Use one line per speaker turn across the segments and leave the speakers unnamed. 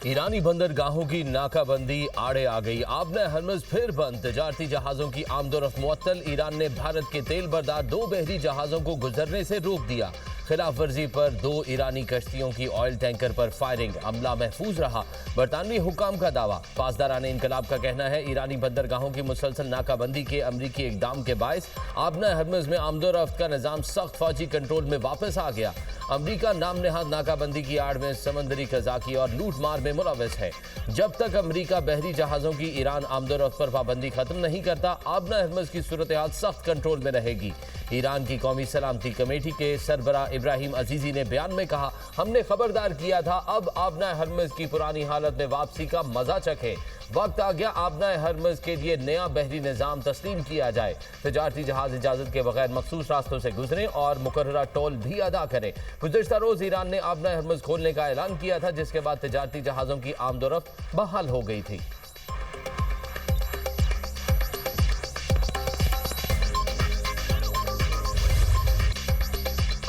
ईरानी बंदरगाहों की नाकाबंदी आड़े आ गई। आबना हरमुज़ फिर बंद। तजारती जहाज़ों की आमदोरफ्त मुअत्तल। ईरान ने भारत के तेल बरदार 2 बहरी जहाज़ों को गुजरने से रोक दिया। खिलाफ वर्जी पर 2 ईरानी कश्तियों की ऑयल टैंकर पर फायरिंग। अमला महफूज रहा, बरतानवी हुकाम का दावा। पासदारान इनकलाब का कहना है ईरानी बंदरगाहों की मुसलसल नाकाबंदी के अमरीकी इकदाम के बायस आबना हरमुज़ में आमदोरफ्त का निज़ाम सख्त फौजी कंट्रोल में वापस आ गया। अमरीका नाम नेहाद नाकाबंदी की आड़ में समंदरी कजाकी और लूट मार में मुलव्वस है। जब तक अमरीका बहरी जहाज़ों की ईरान आमदोरफ्त पर पाबंदी खत्म नहीं करता, आबना हरमुज़ की सूरत हाल सख्त कंट्रोल में रहेगी। ईरान की कौमी सलामती कमेटी के सरबरा इब्राहिम अजीजी ने बयान में कहा, हमने खबरदार किया था, अब आबना हरमुज़ की पुरानी हालत में वापसी का मजा चखे। वक्त आ गया आबना हरमुज़ के लिए नया बहरी निज़ाम तस्लीम किया जाए। तजारती जहाज इजाज़त के बगैर मखसूस रास्तों से गुजरें और मुकर्ररा टोल भी अदा करें। गुज़श्ता रोज़ ईरान ने आबना हरमुज़ खोलने का ऐलान किया था, जिसके बाद तजारती जहाज़ों की आमदोरफ्त बहाल हो गई थी।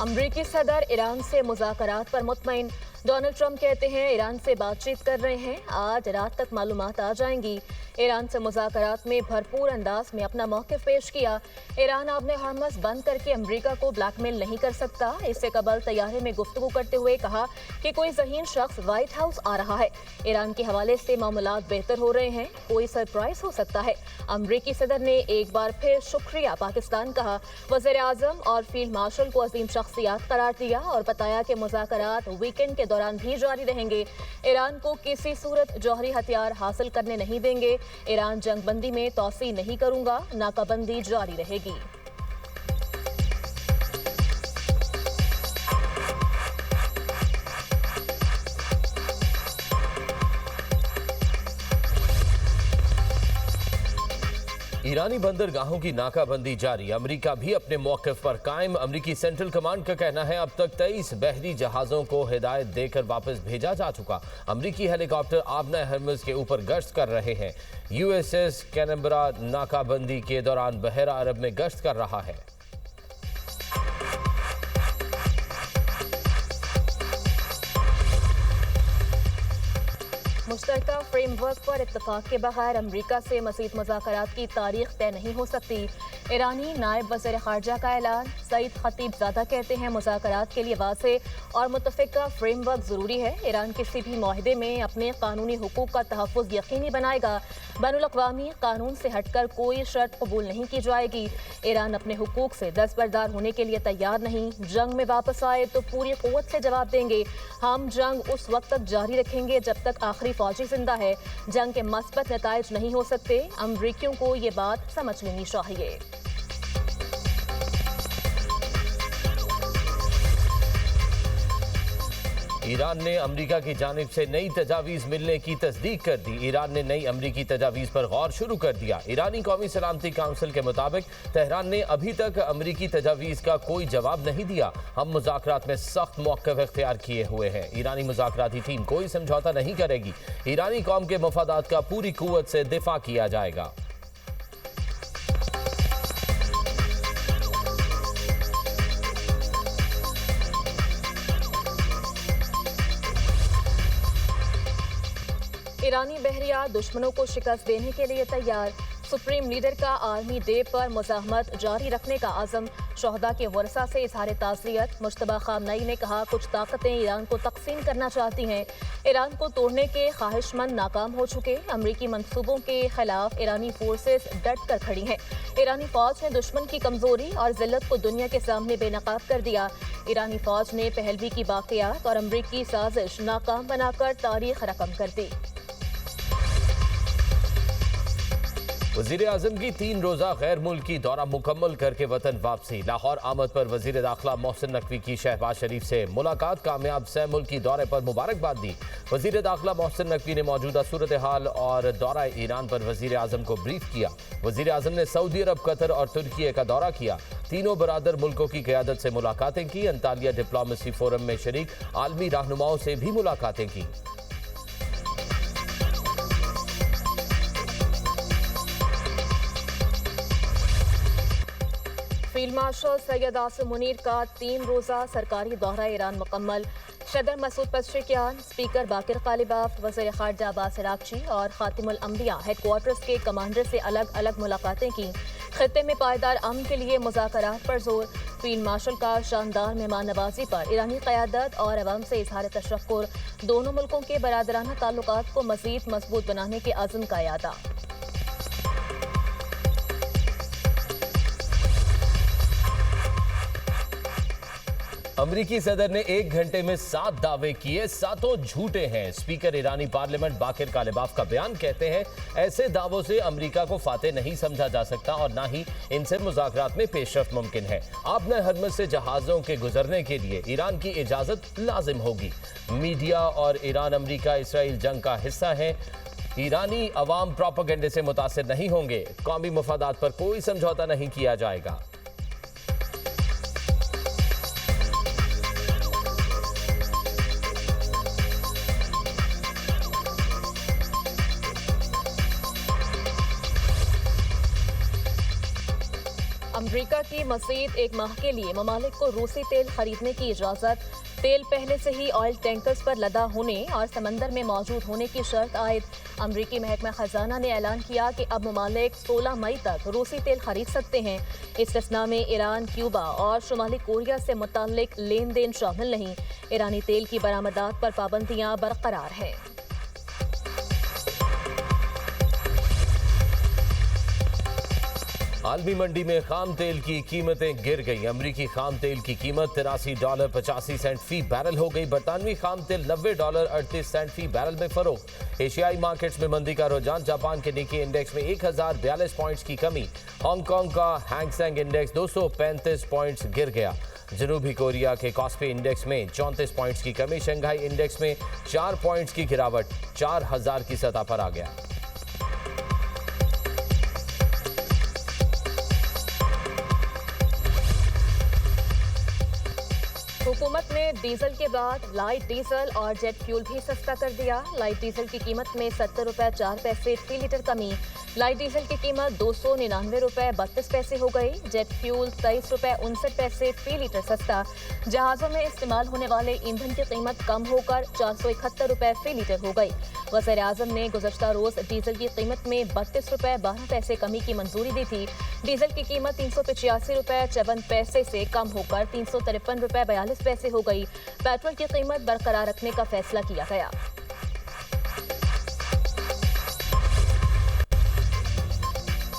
अमरीकी सदर ईरान से मुज़ाकरात पर मुतमईन। डोनाल्ड ट्रंप कहते हैं ईरान से बातचीत कर रहे हैं, आज रात तक मालूमात आ जाएंगी। ईरान से मुज़ाकरात में भरपूर अंदाज में अपना मौक़िफ़ पेश किया। ईरान आबने हरमुज़ बंद करके अमरीका को ब्लैकमेल नहीं कर सकता। इससे कबल तैयारे में गुफ्तगू करते हुए कहा कि कोई ज़हीन शख्स व्हाइट हाउस आ रहा है। ईरान के हवाले से मामलात बेहतर हो रहे हैं, कोई सरप्राइज हो सकता है। अमरीकी सदर ने एक बार फिर शुक्रिया पाकिस्तान कहा। वज़ीर आज़म और फील्ड मार्शल को अजीम शख्सियात करार दिया और बताया कि मुज़ाकरात वीकेंड के दौरान भी जारी रहेंगे। ईरान को किसी सूरत जौहरी हथियार हासिल करने नहीं देंगे। ईरान जंगबंदी में तौसी नहीं करूंगा, नाकाबंदी जारी रहेगी।
ईरानी बंदरगाहों की नाकाबंदी जारी। अमरीका भी अपने मौक़िफ़ पर कायम। अमरीकी सेंट्रल कमांड का कहना है अब तक 23 बहरी जहाज़ों को हिदायत देकर वापस भेजा जा चुका। अमरीकी हेलीकॉप्टर आबना हरमुज़ के ऊपर गश्त कर रहे हैं। USS कैनबरा नाकाबंदी के दौरान बहरा अरब में गश्त कर रहा है।
मुश्तरका फ्रेमवर्क पर इत्तफाक के बगैर अमरीका से मज़ीद मुज़ाकरात की तारीख तय नहीं हो सकती। ईरानी नायब वज़ीर ख़ारजा का ऐलान। सईद खतीबज़ादा कहते हैं मुज़ाकरात के लिए वाज़े और मुत्तफ़िका फ्रेमवर्क ज़रूरी है। ईरान किसी भी मुआहदे में अपने कानूनी हुकूक का तहफ़्फ़ुज़ यकीनी बनाएगा। बैनुल-अक़वामी कानून से हटकर कोई शर्त कबूल नहीं की जाएगी। ईरान अपने हुकूक से दस्तबरदार होने के लिए तैयार नहीं। जंग में वापस आए तो पूरी क़ुव्वत से जवाब देंगे। हम जंग उस वक्त तक जारी रखेंगे जब तक आखिरी फौजी जिंदा है। जंग के मस्बत नताइज नहीं हो सकते। अमरीकियों को ये बात समझ लेनी चाहिए।
ईरान ने अमरीका की जानिब से नई तजावीज़ मिलने की तस्दीक कर दी। ईरान ने नई अमरीकी तजावीज़ पर गौर शुरू कर दिया। ईरानी कौमी सलामती काउंसिल के मुताबिक तेहरान ने अभी तक अमरीकी तजावीज़ का कोई जवाब नहीं दिया। हम मुज़ाकरात में सख्त मौक़िफ़ इख्तियार किए हुए हैं। ईरानी मुज़ाकराती टीम कोई समझौता नहीं करेगी। ईरानी कौम के मफादात का पूरी कुव्वत से दिफा किया जाएगा।
ईरानी बहरिया दुश्मनों को शिकस्त देने के लिए तैयार। सुप्रीम लीडर का आर्मी डे पर मुज़ाहमत जारी रखने का आज़म। शोहदा के वरसा से इजहार ताज़ियत। मुश्तबा ख़ामनई ने कहा कुछ ताकतें ईरान को तकसीम करना चाहती हैं। ईरान को तोड़ने के ख्वाहिशमंद नाकाम हो चुके। अमरीकी मंसूबों के खिलाफ ईरानी फोर्सेस डट कर खड़ी हैं। ईरानी फौज ने दुश्मन की कमजोरी और जिल्लत को दुनिया के सामने बेनकाब कर दिया। ईरानी फौज ने पहलवी की बाक़ियात और अमरीकी साजिश नाकाम बनाकर तारीख रकम कर दी।
वज़ीर आज़म की 3 रोज़ा गैर मुल्की दौरा मुकम्मल करके वतन वापसी। लाहौर आमद पर वज़ीर दाखिला मोहसिन नकवी की शहबाज शरीफ से मुलाकात। कामयाब सह मुल्की दौरे पर मुबारकबाद दी। वज़ीर दाखिला मोहसिन नकवी ने मौजूदा सूरत हाल और दौरा ईरान पर वज़ीर आज़म को ब्रीफ किया। वज़ीर आज़म ने सऊदी अरब, कतर और तुर्की का दौरा किया। तीनों बरादर मुल्कों की क़यादत से मुलाकातें की। अंतालिया डिप्लोमेसी फोरम में शरीक आलमी रहनुमाओं से भी मुलाकातें की।
फील्ड मार्शल सैयद आसिम मुनीर का 3 रोज़ा सरकारी दौरा ईरान मुकम्मल। सदर मसूद पज़ेशिकियान, स्पीकर बाकिर कालिबाफ, वज़ीर ख़ारजा अब्बास अराग़ची और ख़ातिमुल अंबिया हेडक्वार्टर्स के कमांडर से अलग अलग मुलाकातें की। खित्ते में पायदार अमन के लिए मुज़ाकरात पर जोर। फील्ड मार्शल का शानदार मेहमान नवाजी पर ईरानी क़यादत और अवाम से इज़हार तशक्कुर। दोनों मुल्कों के बरादराना ताल्लुकात को मज़ीद मजबूत बनाने के अज़्म का यादा।
अमरीकी सदर ने 1 घंटे में 7 दावे किए, 7 झूठे हैं। स्पीकर ईरानी पार्लियामेंट बाकिर कालिबाफ का बयान कहते हैं ऐसे दावों से अमरीका को फातेह नहीं समझा जा सकता और ना ही इनसे मुज़ाकरात में पेशरफ्त मुमकिन है। आबना हरमज से जहाज़ों के गुजरने के लिए ईरान की इजाज़त लाजिम होगी। मीडिया और ईरान अमरीका इसराइल जंग का हिस्सा है। ईरानी अवाम प्रोपेगेंडे से मुतासिर नहीं होंगे। कौमी मफादात पर कोई समझौता नहीं किया जाएगा।
अमरीका की मज़ीद 1 माह के लिए ममालिक को रूसी तेल खरीदने की इजाज़त। तेल पहले से ही ऑयल टैंकर्स पर लदा होने और समंदर में मौजूद होने की शर्त आयद। अमरीकी महकमा खजाना ने ऐलान किया कि अब ममालिक 16 मई तक रूसी तेल खरीद सकते हैं। इस्तिस्ना में ईरान, क्यूबा और शुमाली कोरिया से मुताल्लिक लेन देन शामिल नहीं। ईरानी तेल की बरामदात पर पाबंदियाँ बरकरार हैं।
आलमी मंडी में खाम तेल की कीमतें गिर गई। अमरीकी खाम तेल की कीमत $83.85 फी बैरल हो गई। बरतानवी खाम तेल $90.38 फी बैरल में फरोख्त। एशियाई मार्केट्स में मंदी का रुझान। जापान के निकी इंडेक्स में 1042 पॉइंट्स की कमी। हांगकांग का हैंगसेंग इंडेक्स 235 पॉइंट्स गिर गया। जनूबी कोरिया के कॉस्पी इंडेक्स में 34 पॉइंट्स की कमी। शंघाई इंडेक्स में 4 पॉइंट्स की गिरावट 4000 की सतह पर आ गया।
हुकूमत ने डीजल के बाद लाइट डीजल और जेट फ्यूल भी सस्ता कर दिया। लाइट डीजल की कीमत में ₹70.04 फी लीटर कमी। लाइट डीजल की कीमत ₹299.32 हो गई। जेट फ्यूल ₹23.59 फी लीटर सस्ता। जहाज़ों में इस्तेमाल होने वाले ईंधन की कीमत कम होकर ₹471 फी लीटर हो गई। वज़ीर आज़म ने गुज़श्ता रोज़ डीजल की कीमत में ₹32.12 कमी की मंजूरी दी थी। डीजल की कीमत ₹385.54 से कम होकर ₹353.42 हो गई। पेट्रोल की कीमत बरकरार रखने का फैसला किया गया।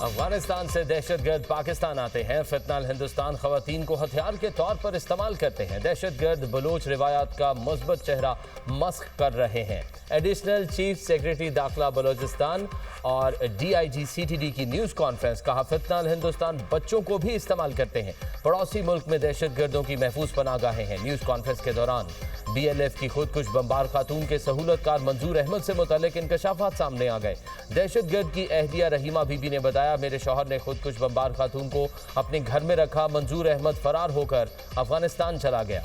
अफगानिस्तान से दहशतगर्द पाकिस्तान आते हैं। फितनाल हिंदुस्तान खवातीन को हथियार के तौर पर इस्तेमाल करते हैं। दहशतगर्द बलोच रिवायात का मुस्बत चेहरा मस्ख कर रहे हैं। एडिशनल चीफ सेक्रेटरी दाखिला बलोचिस्तान और DIG CTD की न्यूज़ कॉन्फ्रेंस। कहा फितनाल हिंदुस्तान बच्चों को भी इस्तेमाल करते हैं। पड़ोसी मुल्क में दहशतगर्दों की महफूज पनाहगाहें हैं। न्यूज़ कॉन्फ्रेंस के दौरान BLF की खुदकुश बमबार खातून के सहूलतकार मंजूर अहमद से मुतालिक इंकशाफात सामने आ गए। दहशतगर्द की अहलिया रहीमा बीबी ने बताया, मेरे शौहर ने खुदकुश बमबार खातून को अपने घर में रखा। मंजूर अहमद फरार होकर अफगानिस्तान चला गया।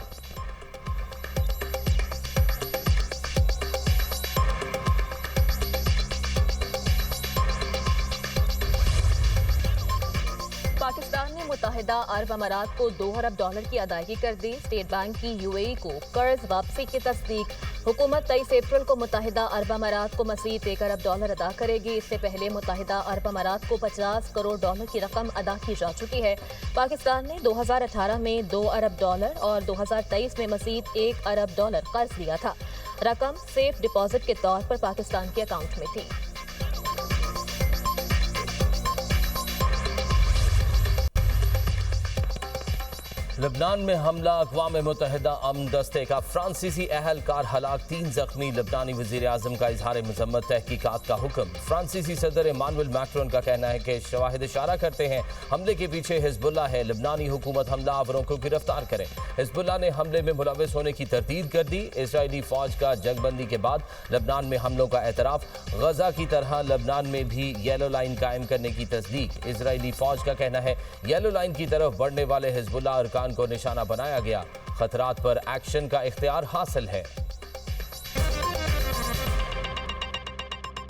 पाकिस्तान ने मुत्तहिदा अरब अमारात को $2 अरब की अदायगी कर दी। स्टेट बैंक की UAE को कर्ज वापसी की तस्दीक। हुकूमत 23 अप्रैल को मुत्तहिदा अरब अमारात को मज़ीद $1 अरब अदा करेगी। इससे पहले मुत्तहिदा अरब अमारात को $50 करोड़ की रकम अदा की जा चुकी है। पाकिस्तान ने 2018 में $2 अरब और 2023 में मज़ीद $1 अरब कर्ज लिया था। रकम सेफ डिपॉजिट के तौर पर पाकिस्तान के अकाउंट में थी।
लबनान में हमला। अक़वाम मुत्तहिदा अमन दस्ते का फ्रांसीसी अहलकार हलाक, 3 जख्मी। लबनानी वज़ीर आज़म का इजहार मज़म्मत, तहकीकात का हुक्म। फ्रांसीसी सदर इमानुएल मैक्रोन का कहना है कि शवाहिद इशारा करते हैं हमले के पीछे हिज़्बुल्लाह है। लबनानी हुकूमत हमला आवरों को गिरफ्तार करे। हिज़्बुल्लाह ने हमले में मुलव्वस होने की तरदीद कर दी। इसराइली फ़ौज का जंगबंदी के बाद लबनान में हमलों का एतराफ़। गजा की तरह लबनान में भी येलो लाइन कायम करने की तस्दीक। इसराइली फ़ौज का कहना है येलो लाइन की तरफ बढ़ने वाले हिज़्बुल्लाह अरकान को निशाना बनाया गया। खतरात पर एक्शन का इख्तियार हासिल है।